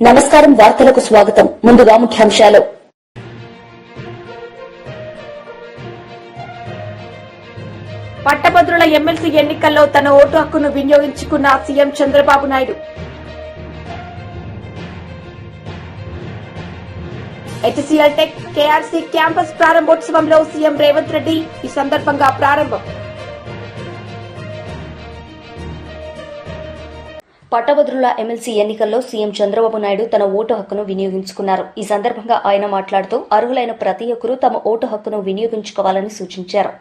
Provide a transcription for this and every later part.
నమస్కారం, వార్తలకు స్వాగతం. ముందుగా ముఖ్యాంశాలు. పట్టభద్రుల ఎమ్మెల్సీ ఎన్నికల్లో తన ఓటు హక్కును వినియోగించుకున్న CM Chandrababu Naidu. HCL tech KRC campus ప్రారంభోత్సవంలో సీఎం రేవంత్ రెడ్డి ఈ సందర్భంగా ప్రారంభం. పట్టభద్రుల ఎమ్మెల్సీ ఎన్నికల్లో సీఎం చంద్రబాబు నాయుడు తన ఓటు హక్కును వినియోగించుకున్నారు. ఈ సందర్భంగా ఆయన మాట్లాడుతూ అర్హులైన ప్రతి ఒక్కరూ తమ ఓటు హక్కును వినియోగించుకోవాలని సూచించారు.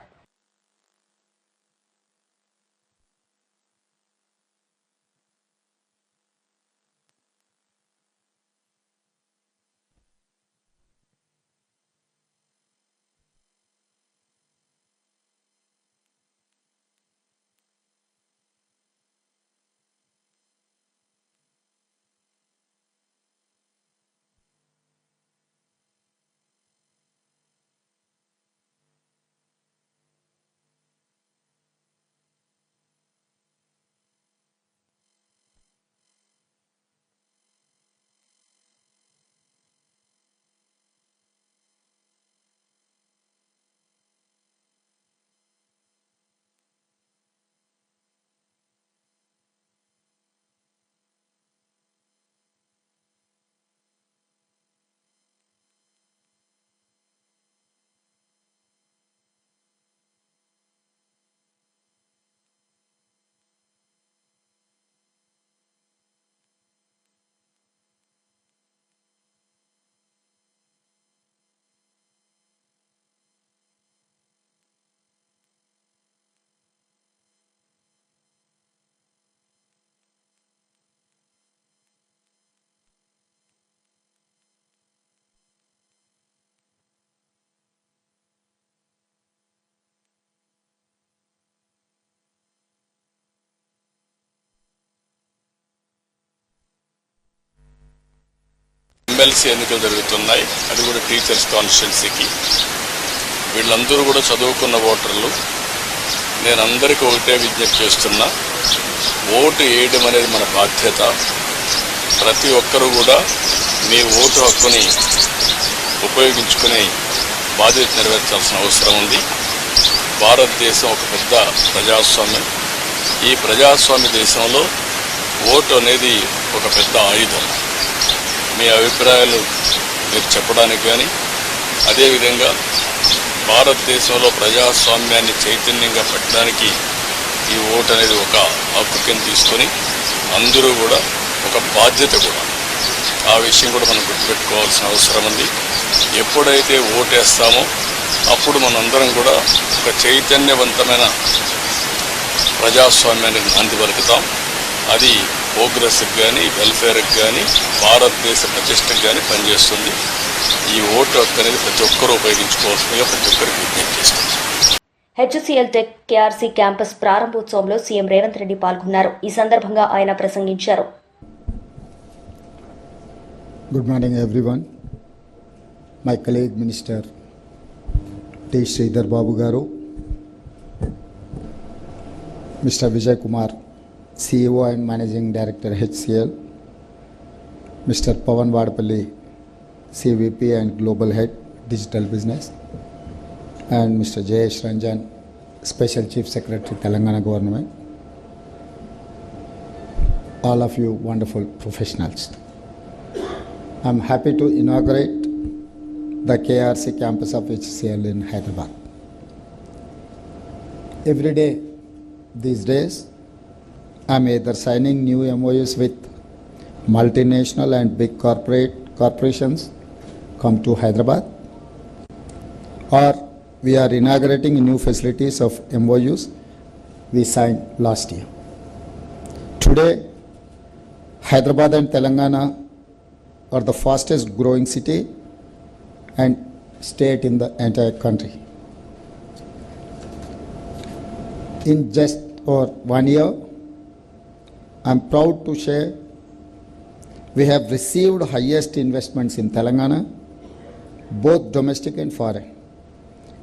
ఎమ్మెల్సీ ఎన్నికలు జరుగుతున్నాయి. అది కూడా టీచర్స్ కాన్స్టిట్యున్సీకి. వీళ్ళందరూ కూడా చదువుకున్న ఓటర్లు. నేను అందరికీ ఒకటే విజ్ఞప్తి చేస్తున్నా, ఓటు వేయడం అనేది మన బాధ్యత. ప్రతి ఒక్కరూ కూడా మీ ఓటు హక్కుని ఉపయోగించుకునే బాధ్యత నెరవేర్చాల్సిన అవసరం ఉంది. భారతదేశం ఒక పెద్ద ప్రజాస్వామ్యం. ఈ ప్రజాస్వామ్య దేశంలో ఓటు అనేది ఒక పెద్ద ఆయుధం. మీ అభిప్రాయాలు మీరు చెప్పడానికి కానీ, అదేవిధంగా భారతదేశంలో ప్రజాస్వామ్యాన్ని చైతన్యంగా పెట్టడానికి ఈ ఓటు అనేది ఒక హక్కు కింద తీసుకొని అందరూ కూడా ఒక బాధ్యత కూడా. ఆ విషయం కూడా మనం గుర్తుపెట్టుకోవాల్సిన అవసరం ఉంది. ఎప్పుడైతే ఓటేస్తామో అప్పుడు మనందరం కూడా ఒక చైతన్యవంతమైన ప్రజాస్వామ్యానికి నాంది పలుకుతాం. అది ప్రోగ్రెస్కి కానీ, వెల్ఫేర్కి కానీ, భారతదేశ ప్రతిష్టకు కానీ పనిచేస్తుంది. ఈ ఓటు హక్కు అనేది ప్రతి ఒక్కరూ ఉపయోగించుకోవాల్సిందిగా ప్రతి ఒక్కరికి విజ్ఞప్తి చేస్తుంది. హెచ్సీఎల్ టెక్ కేఆర్సీ క్యాంపస్ ప్రారంభోత్సవంలో సీఎం రేవంత్ రెడ్డి పాల్గొన్నారు. ఈ సందర్భంగా ఆయన ప్రసంగించారు. Good morning everyone. My colleague minister T Sridhar Babu garu, mister Vijay Kumar, CEO and Managing Director HCL, Mr. Pawan Vadapalli, CVP and Global Head Digital Business, and Mr. Jayesh Ranjan, Special Chief Secretary Telangana Government. All of you wonderful professionals. I'm happy to inaugurate the KRC campus of HCL in Hyderabad. Every day these days I'm either signing new MOUs with multinational and big corporations come to Hyderabad, or we are inaugurating new facilities of MOUs we signed last year. Today, Hyderabad and Telangana are the fastest growing city and state in the entire country. In just over 1 year, I am proud to share We have received highest investments in Telangana, both domestic and foreign.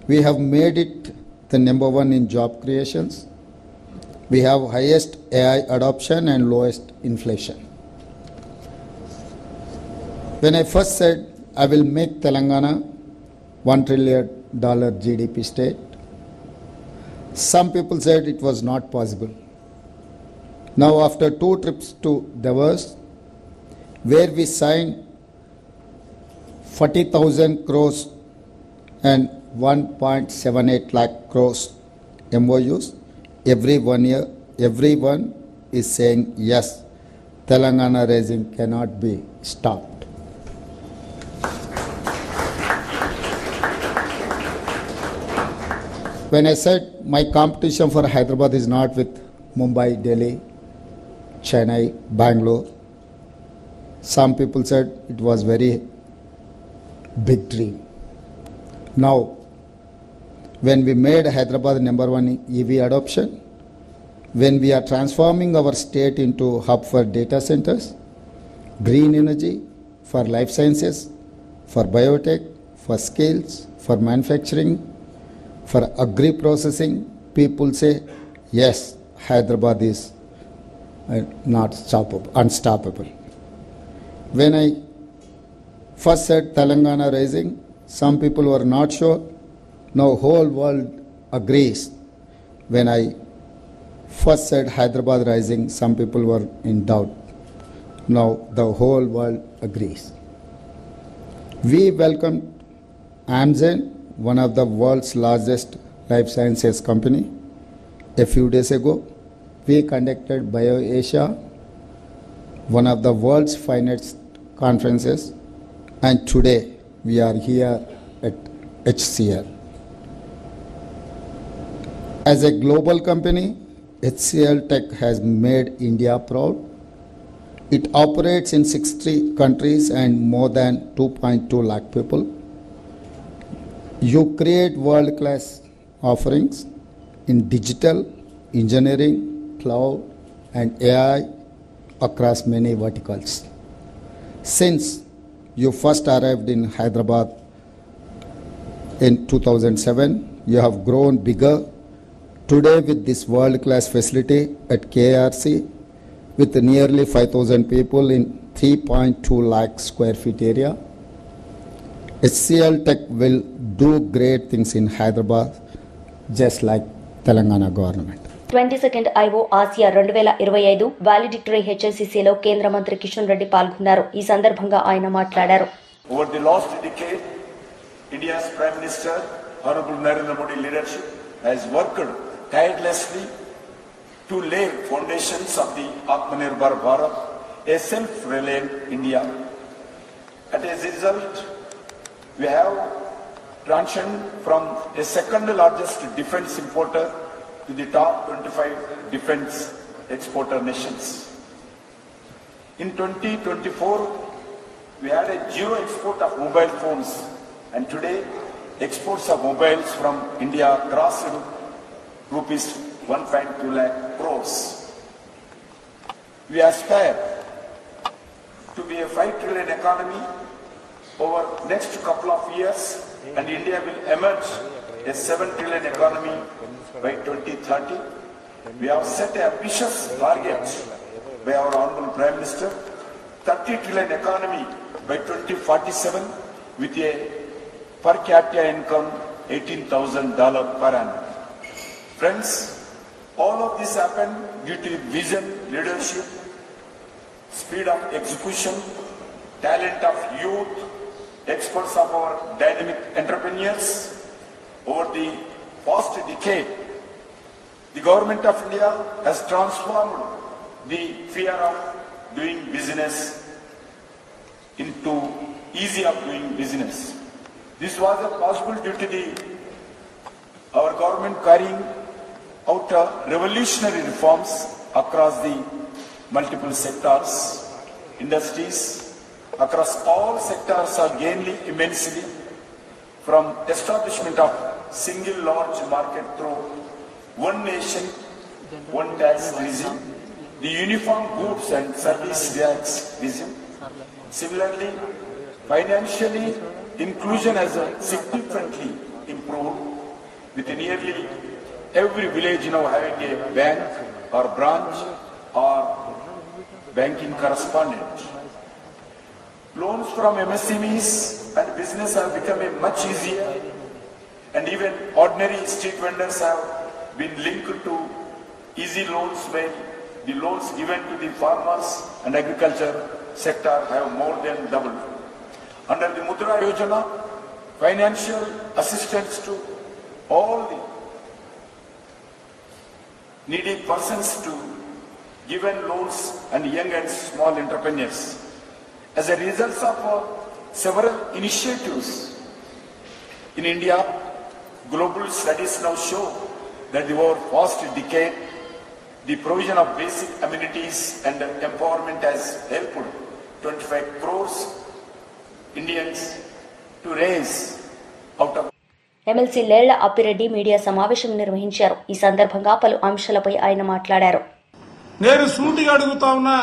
We have made it the number one in job creations. We have highest AI adoption and lowest inflation. When I first said I will make Telangana $1 trillion GDP state, some people said it was not possible. Now, after 2 trips to Davos, where we signed 40,000 crores and 1.78 lakh crores MOUs, every 1 year, everyone is saying yes, Telangana raising cannot be stopped. When I said my competition for Hyderabad is not with Mumbai, Delhi, Chennai, Bangalore, some people said it was very big dream. Now, when we made Hyderabad number one in EV adoption, when we are transforming our state into hub for data centers, green energy, for life sciences, for biotech, for skills, for manufacturing, for agri-processing, people say, yes, Hyderabad is not unstoppable. When I first said Telangana rising, some people were not sure. Now whole world agrees. When I first said Hyderabad rising, some people were in doubt. Now the whole world agrees. We welcomed Amgen, one of the world's largest life sciences company. A few days ago, we conducted BioAsia, one of the world's finest conferences, and today we are here at HCL. As a global company, HCL Tech has made India proud. It operates in 60 countries and more than 2.2 lakh people. You create world-class offerings in digital, engineering, cloud, and AI across many verticals. Since you first arrived in Hyderabad in 2007, you have grown bigger. Today, with this world-class facility at KRC, with nearly 5,000 people in 3.2 lakh square feet area, HCL Tech will do great things in Hyderabad, just like Telangana government. 22nd IO Asia 2025 వాలిడిక్టరీ హెచ్ఎల్సీసీలో కేంద్ర మంత్రి కిషన్ రెడ్డి పాల్గొన్నారు. ఈ సందర్భంగా ఆయన మాట్లాడారు. Over the last decade, India's Prime Minister, Honorable Narendra Modi leadership has worked tirelessly to lay foundations of the Atmanirbhar Bharat, a self-reliant India. As a result, we have transitioned from a second largest defense importer to the top 25 defense exporter nations. In 2024, we had a zero export of mobile phones, and today exports of mobiles from India crossed rupees 1.2 lakh crores. We aspire to be a 5 trillion economy over next couple of years, and India will emerge a 7 trillion economy by 2030. We have set an ambitious target by our Honorable Prime Minister, 30 trillion economy by 2047 with a per capita income $18,000 per annum. Friends, all of this happened due to vision, leadership, speed of execution, talent of youth, experts of our dynamic entrepreneurs. Over the past decade, the government of India has transformed the fear of doing business into easy of doing business. This was possible due to our government carrying out revolutionary reforms across the multiple sectors, industries, across all sectors are gained immensely from establishment of single large market through one nation, one tax regime, the uniform goods and service tax regime, Similarly, financially, inclusion has significantly improved, with nearly every village now having a bank or branch or banking correspondent. Loans from MSMEs and business have become much easier, and even ordinary street vendors have been linked to easy loans, when the loans given to the farmers and agriculture sector have more than doubled. Under the Mudra Yojana, financial assistance to all the needy persons to given loans and young and small entrepreneurs. As a result of several initiatives in India, global studies now show that over the past decade, the provision of basic amenities and empowerment has helped 25 crores Indians to raise out of. MLC Lella Appireddy media సమావేశం నిర్వహించారు. ఈ సందర్భంగా పలు అంశాలపై ఆయన మాట్లాడారు. నేను సూటిగా అడుగుతా ఉన్నా,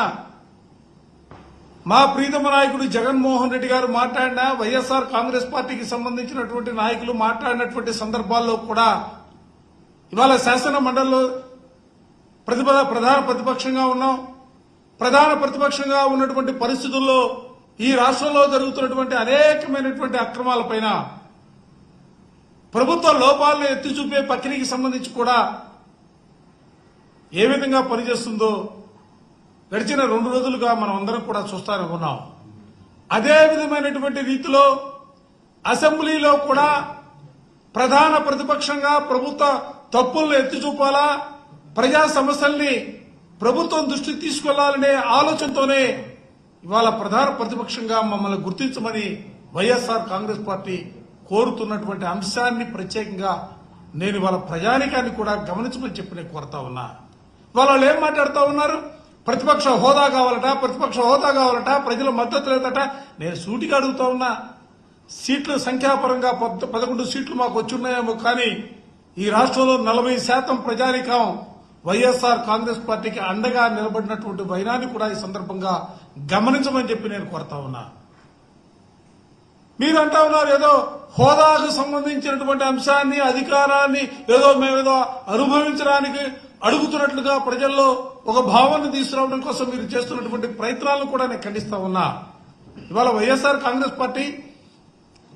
మా ప్రీతమ నాయకుడు జగన్మోహన్ రెడ్డి గారు మాట్లాడినా, వైఎస్ఆర్ కాంగ్రెస్ పార్టీకి సంబంధించినటువంటి నాయకులు మాట్లాడినటువంటి సందర్భాల్లో కూడా ఇవాళ శాసన మండలిలో ప్రధాన ప్రతిపక్షంగా ఉన్నాం. ప్రధాన ప్రతిపక్షంగా ఉన్నటువంటి పరిస్థితుల్లో ఈ రాష్ట్రంలో జరుగుతున్నటువంటి అనేకమైనటువంటి అక్రమాలపైన, ప్రభుత్వ లోపాలను ఎత్తి చూపే ప్రక్రియకి సంబంధించి కూడా ఏ విధంగా పనిచేస్తుందో గడిచిన 2 రోజులుగా మనం అందరం కూడా చూస్తానే ఉన్నాం. అదే విధమైనటువంటి రీతిలో అసెంబ్లీలో కూడా ప్రధాన ప్రతిపక్షంగా ప్రభుత్వ తప్పులను ఎత్తి చూపాలా, ప్రజా సమస్యల్ని ప్రభుత్వం దృష్టికి తీసుకెళ్లాలనే ఆలోచనతోనే ఇవాళ ప్రధాన ప్రతిపక్షంగా మమ్మల్ని గుర్తించమని వైఎస్ఆర్ కాంగ్రెస్ పార్టీ కోరుతున్నటువంటి అంశాన్ని ప్రత్యేకంగా నేను ఇవాళ ప్రజానికాన్ని కూడా గమనించమని చెప్పి నేను కోరుతా ఉన్నా. వాళ్ళు ఏం మాట్లాడుతూ ఉన్నారు? ప్రతిపక్ష హోదా కావాలట, ప్రజల మద్దతు లేదట. నేను సూటిగా అడుగుతా ఉన్నా, సీట్ల సంఖ్యాపరంగా 11 సీట్లు మాకు వచ్చున్నాయేమో, కానీ ఈ రాష్ట్రంలో 40% ప్రజానికం వైఎస్ఆర్ కాంగ్రెస్ పార్టీకి అండగా నిలబడినటువంటి వైనాన్ని కూడా ఈ సందర్భంగా గమనించమని చెప్పి నేను కోరుతా ఉన్నా. మీరు అంటా ఉన్నారు ఏదో హోదాకు సంబంధించినటువంటి అంశాన్ని, అధికారాన్ని మేమేదో అనుభవించడానికి అడుగుతున్నట్లుగా ప్రజల్లో ఒక భావాన్ని తీసుకురావడం కోసం మీరు చేస్తున్నటువంటి ప్రయత్నాలను కూడా నేను ఖండిస్తా ఉన్నా. ఇవాళ వైఎస్ఆర్ కాంగ్రెస్ పార్టీ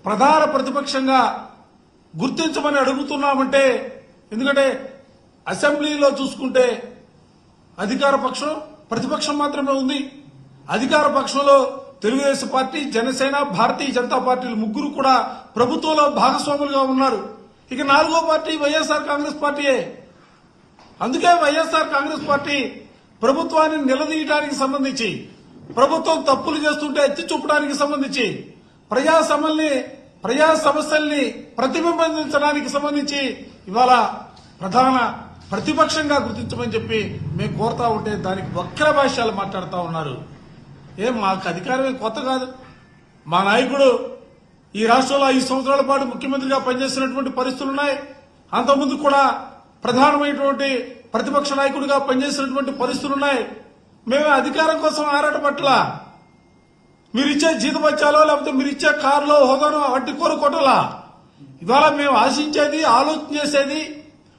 ప్రధాన ప్రతిపక్షంగా గుర్తించమని అడుగుతున్నామంటే, ఎందుకంటే అసెంబ్లీలో చూసుకుంటే అధికార పక్షం, ప్రతిపక్షం మాత్రమే ఉంది. అధికార పక్షంలో తెలుగుదేశం పార్టీ, జనసేన, భారతీయ జనతా పార్టీలు ముగ్గురు కూడా ప్రభుత్వంలో భాగస్వాములుగా ఉన్నారు. ఇక 4వ పార్టీ వైఎస్ఆర్ కాంగ్రెస్ పార్టీయే. అందుకే వైఎస్ఆర్ కాంగ్రెస్ పార్టీ ప్రభుత్వాన్ని నిలదీయడానికి సంబంధించి, ప్రభుత్వం తప్పులు చేస్తుంటే ఎత్తి చూపడానికి సంబంధించి, ప్రజా సమస్యల్ని ప్రతిబింబించడానికి సంబంధించి ఇవాళ ప్రధాన ప్రతిపక్షంగా గుర్తించమని చెప్పి మేము కోరుతా ఉంటే దానికి వక్ర భాష్యాలు మాట్లాడుతూ ఉన్నారు. మాకు అధికారం ఏం కొత్త కాదు. మా నాయకుడు ఈ రాష్ట్రంలో 5 సంవత్సరాల పాటు ముఖ్యమంత్రిగా పనిచేసినటువంటి పరిస్థితులున్నాయి. అంతకుముందు కూడా ప్రధానమైనటువంటి ప్రతిపక్ష నాయకుడిగా పనిచేసినటువంటి పరిస్థితులున్నాయి. మేము అధికారం కోసం ఆరాటపట్ల మీరిచ్చే జీతబత్యాలో లేకపోతే మీరిచ్చే కారులో హోదాను అట్టి కోరుకోవటంలా. ఇవాళ మేము ఆశించేది, ఆలోచన చేసేది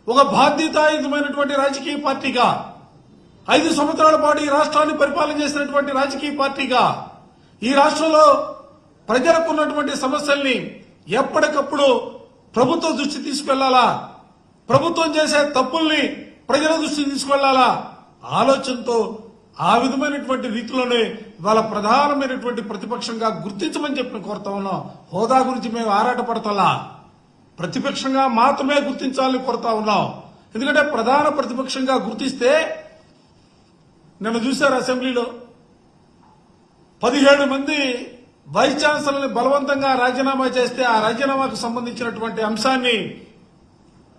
ఒక బాధ్యతాయుతమైనటువంటి రాజకీయ పార్టీగా, 5 సంవత్సరాల పాటు ఈ రాష్ట్రాన్ని పరిపాలన చేసినటువంటి రాజకీయ పార్టీగా, ఈ రాష్ట్రంలో ప్రజలకు ఉన్నటువంటి సమస్యల్ని ఎప్పటికప్పుడు ప్రభుత్వ దృష్టి తీసుకెళ్లాలా, ప్రభుత్వం చేసే తప్పుల్ని ప్రజల దృష్టికి తీసుకెళ్లాలా ఆలోచనతో ఆ విధమైనటువంటి రీతిలోనే ఇవాళ ప్రధానమైనటువంటి ప్రతిపక్షంగా గుర్తించమని చెప్పి కోరుతా ఉన్నాం. హోదా గురించి మేము ఆరాటపడతలా, ప్రతిపక్షంగా మాత్రమే గుర్తించాలని కోరుతా ఉన్నాం. ఎందుకంటే ప్రధాన ప్రతిపక్షంగా గుర్తిస్తే, నిన్న చూశారు అసెంబ్లీలో 17 మంది వైస్ ఛాన్సలర్ని బలవంతంగా రాజీనామా చేస్తే ఆ రాజీనామాకు సంబంధించినటువంటి అంశాన్ని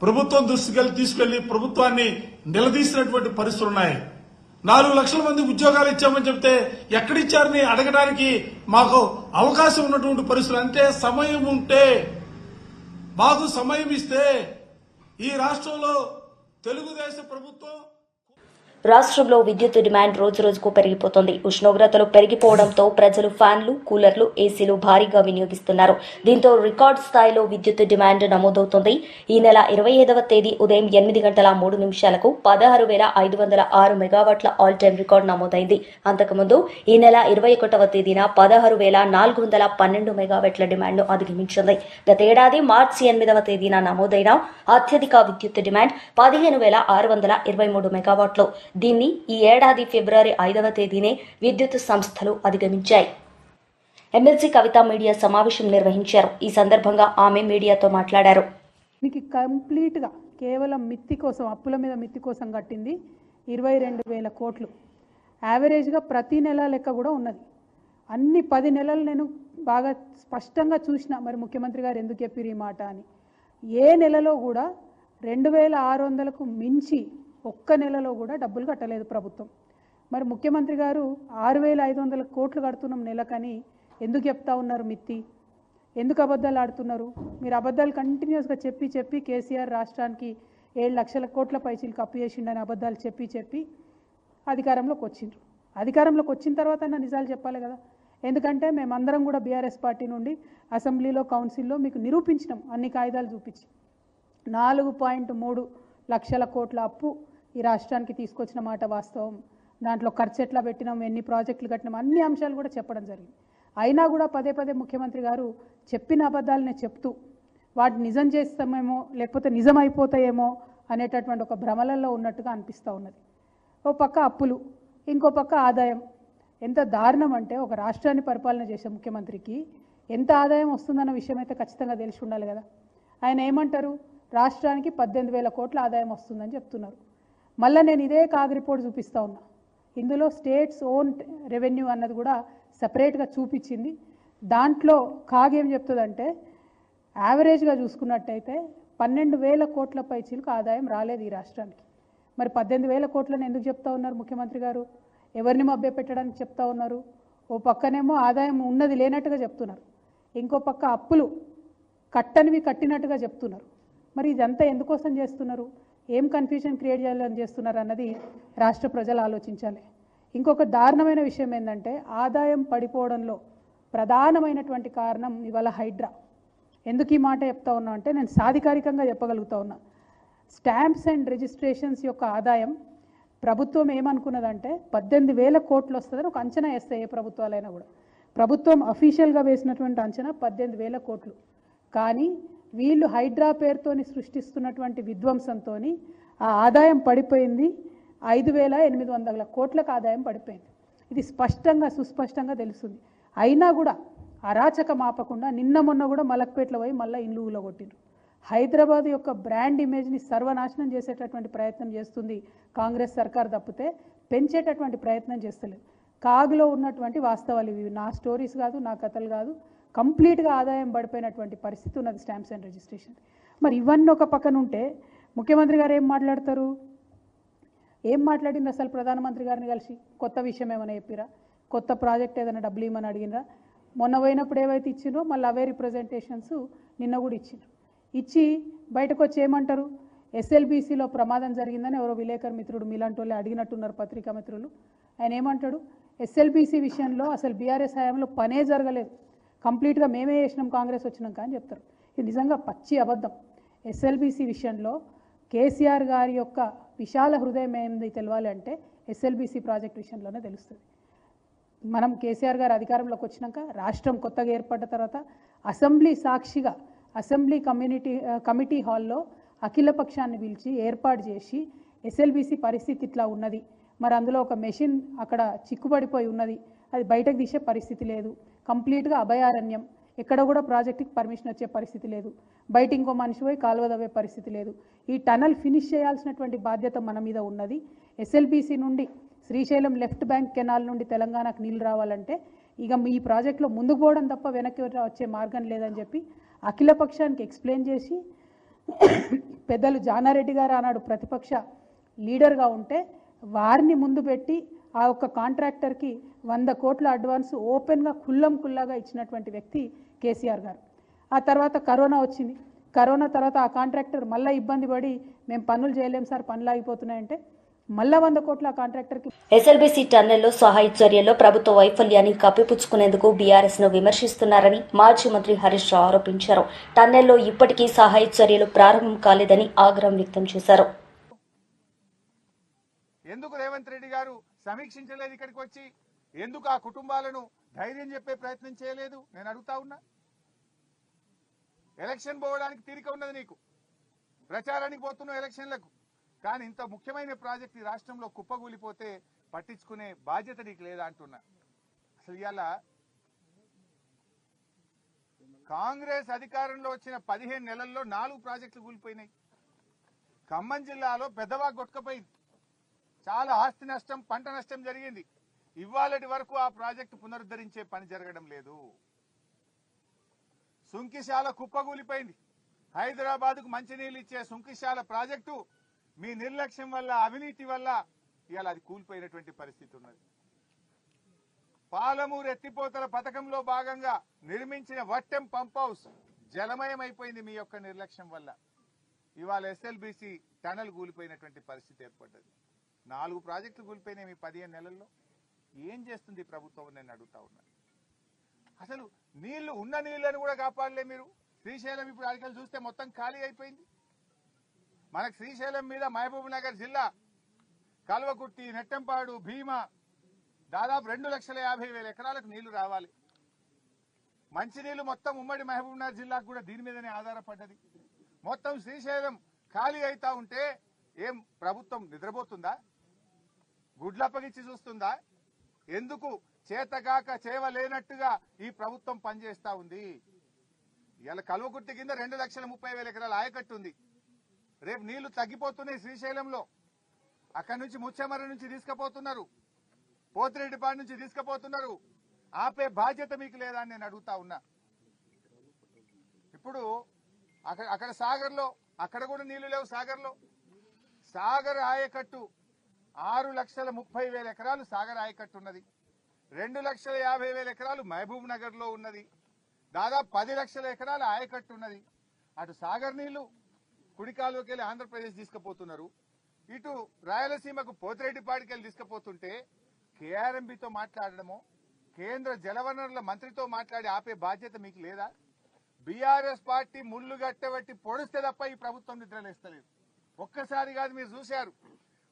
ప్రభుత్వం దృష్టికి తీసుకెళ్లి ప్రభుత్వాన్ని నిలదీసినటువంటి పరిస్థితులున్నాయి. 4 లక్షల మంది ఉద్యోగాలు ఇచ్చామని చెప్తే ఎక్కడిచ్చారని అడగడానికి మాకు అవకాశం ఉన్నటువంటి పరిస్థితులు. అంటే సమయం ఉంటే, మాకు సమయం ఇస్తే ఈ రాష్ట్రంలో తెలుగుదేశం ప్రభుత్వం రాష్ట్రంలో విద్యుత్ డిమాండ్ రోజురోజుకు పెరిగిపోతోంది. ఉష్ణోగ్రతలు పెరిగిపోవడంతో ప్రజలు ఫ్యాన్లు, కూలర్లు, ఏసీలు భారీగా వినియోగిస్తున్నారు. దీంతో రికార్డు స్థాయిలో విద్యుత్ డిమాండ్ నమోదవుతోంది. ఈ నెల 25వ తేదీ ఉదయం 8 గంటల 3 నిమిషాలకు 16,506 మెగావాట్ల ఆల్ టైమ్ రికార్డు నమోదైంది. అంతకుముందు ఈ నెల 21వ తేదీన 16,412 మెగావాట్ల డిమాండ్ను అధిగమించింది. గతేడాది మార్చి 8వ తేదీన నమోదైన అత్యధిక విద్యుత్ డిమాండ్ 15,623 మెగావాట్లు. దీన్ని ఈ ఏడాది ఫిబ్రవరి 5వ తేదీనే విద్యుత్ సంస్థలు అధిగమించాయి. ఎమ్మెల్సీ కవిత మీడియా సమావేశం నిర్వహించారు. ఈ సందర్భంగా ఆమె మీడియాతో మాట్లాడారు. దీనికి కంప్లీట్గా కేవలం మిత్తి కోసం, అప్పుల మీద మిత్తి కోసం కట్టింది 22,000 కోట్లు. యావరేజ్గా ప్రతి నెల లెక్క కూడా ఉన్నది. అన్ని 10 నెలలు నేను బాగా స్పష్టంగా చూసిన, మరి ముఖ్యమంత్రి గారు ఎందుకు చెప్పారు ఈ మాట అని. ఏ నెలలో కూడా 2,600కు మించి ఒక్క నెలలో కూడా డబ్బులు కట్టలేదు ప్రభుత్వం. మరి ముఖ్యమంత్రి గారు 6,500 కోట్లు కడుతున్నాం నెలకని ఎందుకు చెప్తా ఉన్నారు మిత్తి? ఎందుకు అబద్ధాలు ఆడుతున్నారు? మీరు అబద్ధాలు కంటిన్యూస్గా చెప్పి కేసీఆర్ రాష్ట్రానికి 7 లక్షల కోట్ల పైసలకు అప్పు చేసిండని అబద్ధాలు చెప్పి అధికారంలోకి వచ్చిండ్రు. అధికారంలోకి వచ్చిన తర్వాత నిజాలు చెప్పాలి కదా. ఎందుకంటే మేమందరం కూడా బీఆర్ఎస్ పార్టీ నుండి అసెంబ్లీలో, కౌన్సిల్లో మీకు నిరూపించినాం, అన్ని కాగితాలు చూపించి 4.3 లక్షల కోట్ల అప్పు ఈ రాష్ట్రానికి తీసుకొచ్చిన మాట వాస్తవం. దాంట్లో ఖర్చు ఎట్లా పెట్టినాం, ఎన్ని ప్రాజెక్టులు కట్టినాం, అన్ని అంశాలు కూడా చెప్పడం జరిగింది. అయినా కూడా పదే ముఖ్యమంత్రి గారు చెప్పిన అబద్ధాలనే చెప్తూ వాటిని నిజం చేస్తామేమో లేకపోతే నిజం అయిపోతాయేమో అనేటటువంటి ఒక భ్రమలలో ఉన్నట్టుగా అనిపిస్తూ ఉన్నది. ఓ పక్క అప్పులు, ఇంకో పక్క ఆదాయం. ఎంత దారుణం అంటే ఒక రాష్ట్రాన్ని పరిపాలన చేసే ముఖ్యమంత్రికి ఎంత ఆదాయం వస్తుందన్న విషయం అయితే ఖచ్చితంగా తెలిసి ఉండాలి కదా. ఆయన ఏమంటారు, రాష్ట్రానికి 18,000 కోట్ల ఆదాయం వస్తుందని చెప్తున్నారు. మళ్ళీ నేను ఇదే కాగ్ రిపోర్ట్ చూపిస్తూ ఉన్నా. ఇందులో స్టేట్స్ ఓన్ రెవెన్యూ అన్నది కూడా సపరేట్గా చూపించింది. దాంట్లో కాగ్ ఏం చెప్తుందంటే యావరేజ్గా చూసుకున్నట్టయితే 12,000 కోట్ల పైచీలకు ఆదాయం రాలేదు ఈ రాష్ట్రానికి. మరి 18,000 కోట్లను ఎందుకు చెప్తా ఉన్నారు ముఖ్యమంత్రి గారు? ఎవరిని మభ్య పెట్టడానికి చెప్తా ఉన్నారు? ఓ పక్కనేమో ఆదాయం ఉన్నది లేనట్టుగా చెప్తున్నారు, ఇంకో పక్క అప్పులు కట్టనివి కట్టినట్టుగా చెప్తున్నారు. మరి ఇదంతా ఎందుకోసం చేస్తున్నారు? ఏం కన్ఫ్యూజన్ క్రియేట్ చేయాలని చేస్తున్నారు అన్నది రాష్ట్ర ప్రజలు ఆలోచించాలి. ఇంకొక దారుణమైన విషయం ఏంటంటే ఆదాయం పడిపోవడంలో ప్రధానమైనటువంటి కారణం ఇవాళ హైడ్రా. ఎందుకు ఈ మాట చెప్తా ఉన్నా అంటే నేను సాధికారికంగా చెప్పగలుగుతా ఉన్నా. స్టాంప్స్ అండ్ రిజిస్ట్రేషన్స్ యొక్క ఆదాయం ప్రభుత్వం ఏమనుకున్నదంటే 18,000 కోట్లు వస్తుందని ఒక అంచనా వేస్తాయి ఏ ప్రభుత్వాలైనా కూడా. ప్రభుత్వం అఫీషియల్గా వేసినటువంటి అంచనా 18,000 కోట్లు. కానీ వీళ్ళు హైడ్రా పేరుతోని సృష్టిస్తున్నటువంటి విధ్వంసంతో ఆ ఆదాయం పడిపోయింది. 5,800 కోట్లకు ఆదాయం పడిపోయింది. ఇది స్పష్టంగా సుస్పష్టంగా తెలుస్తుంది. అయినా కూడా అరాచకం ఆపకుండా నిన్న మొన్న కూడా మలక్పేటలో పోయి మళ్ళీ ఇల్లు ఊలగొట్టిండ్రు. హైదరాబాద్ యొక్క బ్రాండ్ ఇమేజ్ని సర్వనాశనం చేసేటటువంటి ప్రయత్నం చేస్తుంది కాంగ్రెస్ సర్కార్ తప్పితే పెంచేటటువంటి ప్రయత్నం చేస్తలేదు. కాగ్లో ఉన్నటువంటి వాస్తవాలు ఇవి, నా స్టోరీస్ కాదు, నా కథలు కాదు. కంప్లీట్గా ఆదాయం పడిపోయినటువంటి పరిస్థితి ఉన్నది స్టాంప్స్ అండ్ రిజిస్ట్రేషన్. మరి ఇవన్నీ ఒక పక్కన ఉంటే ముఖ్యమంత్రి గారు ఏం మాట్లాడతారు? ఏం మాట్లాడింది అసలు? ప్రధానమంత్రి గారిని కలిసి కొత్త విషయం ఏమైనా చెప్పిరా? కొత్త ప్రాజెక్ట్ ఏదైనా డబ్బులు ఇవ్వమని అడిగినరా? మొన్న పోయినప్పుడు ఏవైతే ఇచ్చిండ్రో మళ్ళీ అవే రిప్రజెంటేషన్స్ నిన్న కూడా ఇచ్చిండ్రు. ఇచ్చి బయటకు వచ్చి ఏమంటారు? ఎస్ఎల్బీసీలో ప్రమాదం జరిగిందని ఎవరో విలేకరు మిత్రుడు మీలాంటి వాళ్ళే అడిగినట్టున్నారు, పత్రికా మిత్రులు. ఆయన ఏమంటాడు? ఎస్ఎల్బీసీ విషయంలో అసలు బీఆర్ఎస్ హయాంలో పనే జరగలేదు, కంప్లీట్గా మేమే చేసినాం కాంగ్రెస్ వచ్చినాక అని చెప్తారు. ఇది నిజంగా పచ్చి అబద్ధం. ఎస్ఎల్బీసీ విషయంలో కేసీఆర్ గారి యొక్క విశాల హృదయం ఏంది తెలవాలి అంటే ఎస్ఎల్బీసీ ప్రాజెక్ట్ విషయంలోనే తెలుస్తుంది. మనం కేసీఆర్ గారు అధికారంలోకి వచ్చినాక రాష్ట్రం కొత్తగా ఏర్పడ్డ తర్వాత అసెంబ్లీ సాక్షిగా అసెంబ్లీ కమిటీ హాల్లో అఖిలపక్షాన్ని పిలిచి ఏర్పాటు చేసి ఎస్ఎల్బీసీ పరిస్థితి ఇట్లా ఉన్నది, మరి అందులో ఒక మెషిన్ అక్కడ చిక్కుబడిపోయి ఉన్నది, అది బయటకు తీసే పరిస్థితి లేదు, కంప్లీట్గా అభయారణ్యం, ఎక్కడ కూడా ప్రాజెక్టుకి పర్మిషన్ వచ్చే పరిస్థితి లేదు, బయట ఇంకో మనిషి పోయి కాలువ దవ్వే పరిస్థితి లేదు, ఈ టనల్ ఫినిష్ చేయాల్సినటువంటి బాధ్యత మన మీద ఉన్నది. ఎస్ఎల్బీసీ నుండి శ్రీశైలం లెఫ్ట్ బ్యాంక్ కెనాల్ నుండి తెలంగాణకు నీళ్ళు రావాలంటే ఇక ఈ ప్రాజెక్టులో ముందుకు పోవడం తప్ప వెనక్కి వచ్చే మార్గం లేదని చెప్పి అఖిలపక్షానికి ఎక్స్ప్లెయిన్ చేసి పెద్దలు జానారెడ్డి గారు ఆనాడు ప్రతిపక్ష లీడర్గా ఉంటే వారిని ముందు పెట్టి ఆ ఒక్క కాంట్రాక్టర్కి 100 కోట్ల అడ్వాన్స్ ఓపెన్గా కుల్లాగా ఇచ్చినటువంటి వ్యక్తి కేసీఆర్ గారు. ఆ తర్వాత కరోనా వచ్చింది. కరోనా తర్వాత ఆ కాంట్రాక్టర్ మళ్ళీ ఇబ్బంది పడి మేము పనులు చేయలేం సార్, పనులు ఆగిపోతున్నాయంటే మళ్ళా 100 కోట్ల కాంట్రాక్టర్కి. ఎస్ఎల్బీసీ టన్నెల్లో సహాయ చర్యల్లో ప్రభుత్వ వైఫల్యాన్ని కప్పిపుచ్చుకునేందుకు బీఆర్ఎస్ ను విమర్శిస్తున్నారని మాజీ మంత్రి హరీష్ రావు ఆరోపించారు. టన్నెల్లో ఇప్పటికీ సహాయ చర్యలు ప్రారంభం కాలేదని ఆగ్రహం వ్యక్తం చేశారు. ఎందుకు రేవంత్ రెడ్డి గారు సమీక్షించలేదు? ఇక్కడికి వచ్చి ఎందుకు ఆ కుటుంబాలను ధైర్యం చెప్పే ప్రయత్నం చేయలేదు? నేను అడుగుతా ఉన్నా. ఎలక్షన్ పోవడానికి తీరిక ఉన్నది నీకు, ప్రచారానికి పోతున్నావు ఎలక్షన్లకు, కానీ ఇంత ముఖ్యమైన ప్రాజెక్ట్ ఈ రాష్ట్రంలో కుప్పగూలిపోతే పట్టించుకునే బాధ్యత నీకు లేదా అంటున్నా. అసలు ఇవాళ కాంగ్రెస్ అధికారంలో వచ్చిన 15 నెలల్లో 4 ప్రాజెక్టులు కూలిపోయినాయి. ఖమ్మం జిల్లాలో పెద్దవాగు కొట్టుకుపోయింది, చాలా ఆస్తి నష్టం, పంట నష్టం జరిగింది. ఇవాళటి వరకు ఆ ప్రాజెక్టు పునరుద్ధరించే పని జరగడం లేదు. సుంకిశాల కుప్పగూలిపోయింది. హైదరాబాద్కు మంచినీళ్ళు ఇచ్చే సుంకిశాల ప్రాజెక్టు మీ నిర్లక్ష్యం వల్ల, అవినీతి వల్ల ఇవాళ అది కూలిపోయినటువంటి పరిస్థితి ఉన్నది. పాలమూరు ఎత్తిపోతల పథకంలో భాగంగా నిర్మించిన వట్టెం పంప్ హౌస్ జలమయమైపోయింది మీ యొక్క నిర్లక్ష్యం వల్ల. ఇవాళ ఎస్ఎల్బీసీ టనల్ కూలిపోయినటువంటి పరిస్థితి ఏర్పడ్డది. 4 ప్రాజెక్టులు కూలిపోయినాయి మీ 15 నెలల్లో. ఏం చేస్తుంది ప్రభుత్వం? నేను అడుగుతా ఉన్నా. అసలు నీళ్లు ఉన్న నీళ్లను కూడా కాపాడలే మీరు. శ్రీశైలం ఇప్పుడు అడిగలు చూస్తే మొత్తం ఖాళీ అయిపోయింది. మనకు శ్రీశైలం మీద మహబూబ్ నగర్ జిల్లా కల్వకుర్తి, నెట్టంపాడు, భీమా దాదాపు 2,50,000 ఎకరాలకు నీళ్లు రావాలి. మంచినీళ్లు మొత్తం ఉమ్మడి మహబూబ్ నగర్ జిల్లాకు కూడా దీని మీదనే ఆధారపడ్డది. మొత్తం శ్రీశైలం ఖాళీ అవుతా ఉంటే ఏం ప్రభుత్వం నిద్రపోతుందా? గుడ్లప్పగిచ్చి చూస్తుందా? ఎందుకు చేతగాక చేవలేనట్టుగా ఈ ప్రభుత్వం పనిచేస్తా ఉంది. ఇవాళ కల్వకుర్తి కింద 2,30,000 ఎకరాల ఆయకట్టు ఉంది. రేపు నీళ్లు తగ్గిపోతున్నాయి శ్రీశైలంలో. అక్కడి నుంచి ముచ్చెమర్రి నుంచి తీసుకుపోతున్నారు, పోతిరెడ్డిపాడు నుంచి తీసుకుపోతున్నారు. ఆపే బాధ్యత మీకు లేదా అని నేను అడుగుతా ఉన్నా. ఇప్పుడు అక్కడ సాగర్లో, అక్కడ కూడా నీళ్లు లేవు. సాగర్ ఆయకట్టు 6,30,000 ఎకరాలు సాగర్ ఆయకట్టు ఉన్నది. 2,50,000 ఎకరాలు మహబూబ్ నగర్ లో ఉన్నది. దాదాపు 10 లక్షల ఎకరాల ఆయకట్టు ఉన్నది. అటు సాగర్ నీళ్లు కుడికాలువకి వెళ్ళి ఆంధ్రప్రదేశ్ తీసుకుపోతున్నారు, ఇటు రాయలసీమకు పోతిరెడ్డిపాడికి వెళ్ళి తీసుకుపోతుంటే కేఆర్ఎంబీతో మాట్లాడడమో, కేంద్ర జలవనరుల మంత్రితో మాట్లాడి ఆపే బాధ్యత మీకు లేదా? బీఆర్ఎస్ పార్టీ ముళ్లు గట్టబట్టి పొడిస్తే తప్ప ఈ ప్రభుత్వం నిద్రలేస్తలేదు. ఒక్కసారి కాదు, మీరు చూశారు.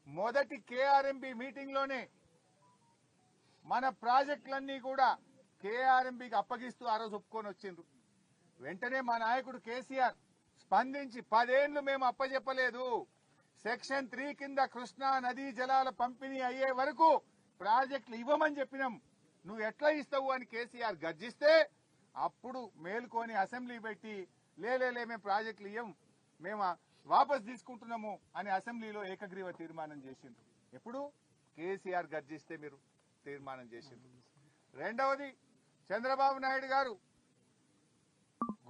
మొదటి కేఆర్ఎంబీ మీటింగ్ లోనే మన ప్రాజెక్టులన్నీ కూడా కేఆర్ఎంబీకి అప్పగిస్తూ ఆ రోజు ఒప్పుకొని వచ్చిండ్రు. వెంటనే మా నాయకుడు కేసీఆర్ స్పందించి 10 ఏళ్లు మేము అప్పచెప్పలేదు, సెక్షన్ 3 కింద కృష్ణా నదీ జలాల పంపిణీ అయ్యే వరకు ప్రాజెక్టులు ఇవ్వమని చెప్పినాం, నువ్వు ఎట్లా ఇస్తావు అని కేసీఆర్ గర్జిస్తే అప్పుడు మేల్కొని అసెంబ్లీ పెట్టి లేలే మేము ప్రాజెక్టులు ఇవ్వం, మేము వాపస్ తీసుకుంటున్నాము అని అసెంబ్లీలో ఏకగ్రీవ తీర్మానం చేసిండ్రు. ఎప్పుడు కేసీఆర్ గర్జిస్తే మీరు తీర్మానం చేసిండ్రు. రెండవది, చంద్రబాబు నాయుడు గారు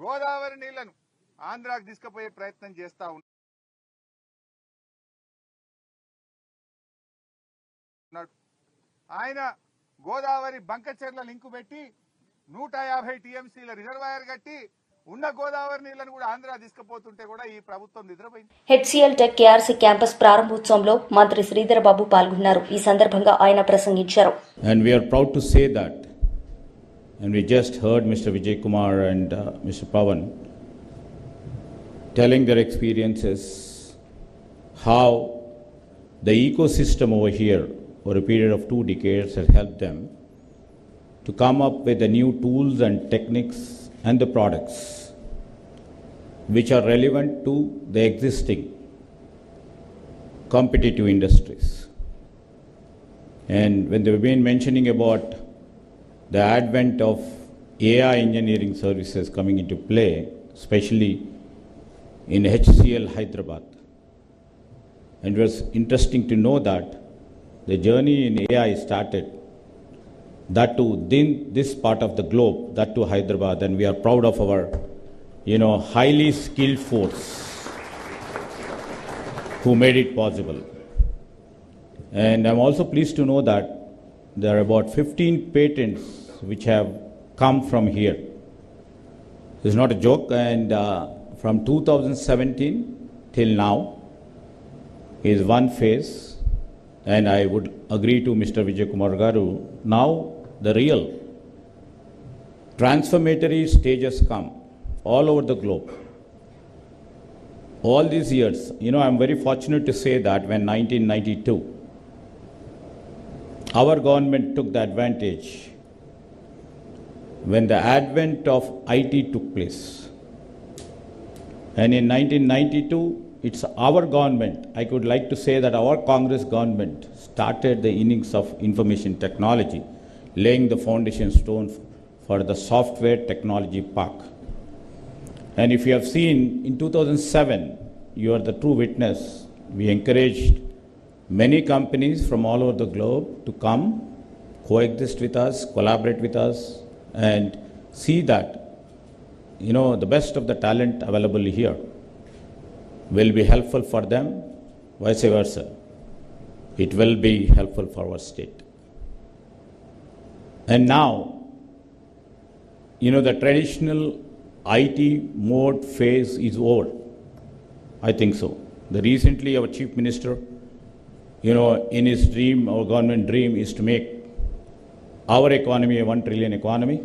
గోదావరి నీళ్లను ఆంధ్రాకు తీసుకుపోయే ప్రయత్నం చేస్తా ఉన్నాడు. ఆయన గోదావరి బంకచెర్ల లింకు పెట్టి 150 టీఎంసీల రిజర్వాయర్ కట్టి ఉన్న గోదావరి నీళ్లను కూడా ఆంధ్ర తీసుకుపోతుంటే కూడా ఈ ప్రభుత్వం నిద్రపోయింది. హెచ్సిఎల్ టెక్ కేఆర్సీ క్యాంపస్ ప్రారంభోత్సవంలో మంత్రి శ్రీధర్ బాబు పాల్గొన్నారు. ఈ సందర్భంగా ఆయన ప్రసంగించారు. And we are proud to say that, and we just heard Mr. Vijay Kumar and Mr. Pawan telling their experiences, how the ecosystem over here over a period of 2 decades has helped them to come up with the new tools and techniques and the products which are relevant to the existing competitive industries. And when they've been mentioning about the advent of AI engineering services coming into play, especially in HCL Hyderabad, and it was interesting to know that the journey in AI started, that to this part of the globe, that to Hyderabad, and we are proud of our, highly skilled force who made it possible. And I'm also pleased to know that there are about 15 patents which have come from here. It's not a joke, and from 2017 till now is one phase, and I would agree to Mr. Vijay Kumar Garu, now the real transformatory stages come all over the globe. All these years, I'm very fortunate to say that when 1992, our government took the advantage when the advent of IT took place. And in 1992, it's our government, I could like to say that our Congress government started the innings of information technology, laying the foundation stone for the software technology park. And if you have seen, in 2007, you are the true witness, we encouraged many companies from all over the globe to come, coexist with us, collaborate with us, and see that, the best of the talent available here will be helpful for them, vice versa. It will be helpful for our state. And now, the traditional IT mode phase is over. I think so. Recently, our Chief Minister, in his dream, our government dream is to make our economy a 1 trillion economy.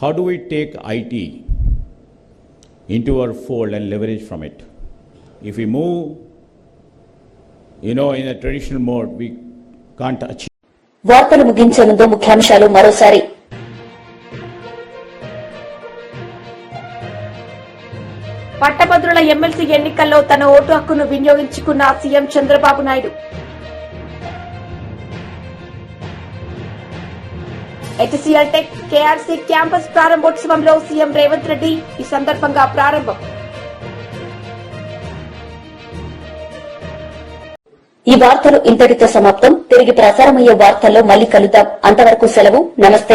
How do we take IT into our fold and leverage from it? If we move, in a traditional mode, we can't achieve. వార్తలు ముగించే ముందు ముఖ్యాంశాలు మరోసారి. పట్టభద్రుల MLC ఎన్నికల్లో తన ఓటు హక్కును వినియోగించుకున్న CM Chandrababu Naidu. HCL tech KRC campus ప్రారంభోత్సవంలో సీఎం రేవంత్ రెడ్డి ఈ సందర్భంగా ప్రారంభం. ఈ వార్తలు ఇంతటితో సమాప్తం. తిరిగి ప్రసారమయ్యే వార్తల్లో మళ్లీ కలుద్దాం. అంతవరకు సెలవు. నమస్తే.